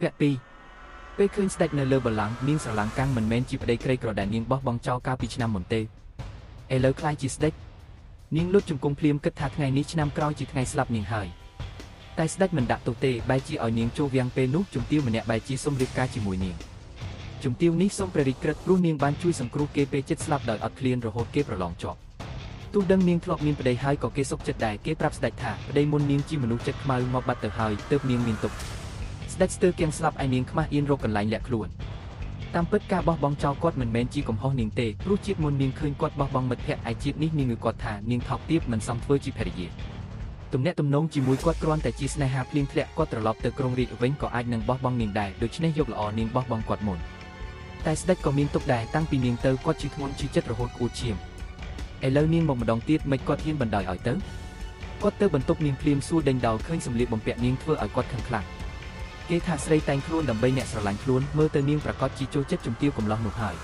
ពាក់ពីពេលឃើញស្ដេចនៅលើបល្ល័ង្កនាងស្រឡាំងកាំងមិនមែនជាប្តីក្រីក្រដែលនាងបោះបង់ចោលកាលពីឆ្នាំមុនទេឥឡូវខ្លាចជាស្ដេចនាងលុតជង្គង់ភ្លាមគិតថាថ្ងៃនេះឆ្នាំក្រោយជាថ្ងៃស្លាប់នាងហើយតែស្ដេចមិនដាក់ទោសទេបែរជាឲ្យនាងចូលវាំងពេលនោះជំទាវម្នាក់បែរជាសុំរៀបការជាមួយនាងជំទាវនេះសូមព្រះរាជក្រឹត្យព្រោះនាងបានជួយសង្គ្រោះគេពេលជិតស្លាប់ដោយអត់ឃ្លានរហូតគេប្រឡងជាប់ទោះដឹងនាងធ្លាប់មានប្តីហើយក៏គេសុខចិត្តដែរគេប្រាប់ស្ដេចថាប្តីមុននាងជាមនុស្សចិត្តខ្មៅមកបាត់ទៅហើយទើបនាងមានទុក្ខស្ដេចស្ទើរគៀងស្លាប់ឯនាងខ្មាស់អៀនរកកន្លែងលាក់ខ្លួនតាមពិតការបោះបង់ចោលគាត់មិនមែនជាកំហុសនាងទេព្រោះជាតិមុននាងឃើញគាត់បោះបង់មិត្តភក្តិឯជាតិនេះនាងគាត់ថានាងថោកទាបមិនសមធ្វើជាភរិយាទំនាក់ទំនងជាមួយគាត់គ្រាន់តែជាស្នេហាភ្លៀងធ្លាក់គាត់ត្រឡប់ទៅក្រុងរាជវិញក៏អាចនឹងបោះបង់នាងដែរដូច្នេះយកល្អនាងបោះបង់គាត់មុនតែស្ដេចក៏មានទុកដែរតាំងពីនាងទៅគាត់ជឿធ្ងន់ជឿចិត្តរហូតក្អួតឈាមឥឡូវនាងមកម្ដងទៀតមិនគាត់ហ៊ានបណ្ដោយឲ្យទៅគាត់ទៅបន្ទប់នាងភ្លាមសួរដេញដោលឃើញសម្លៀកបំពាក់នាងធ្វើឲ្យគាត់ខឹងខ្លាំងគេថាស្រីតែងខ្លួនដើម្បីអ្នកស្រឡាញ់ខ្លួនមើលទៅនាងប្រកាសជាចូលចិត្តជំទាវកំឡោះនោះហើយ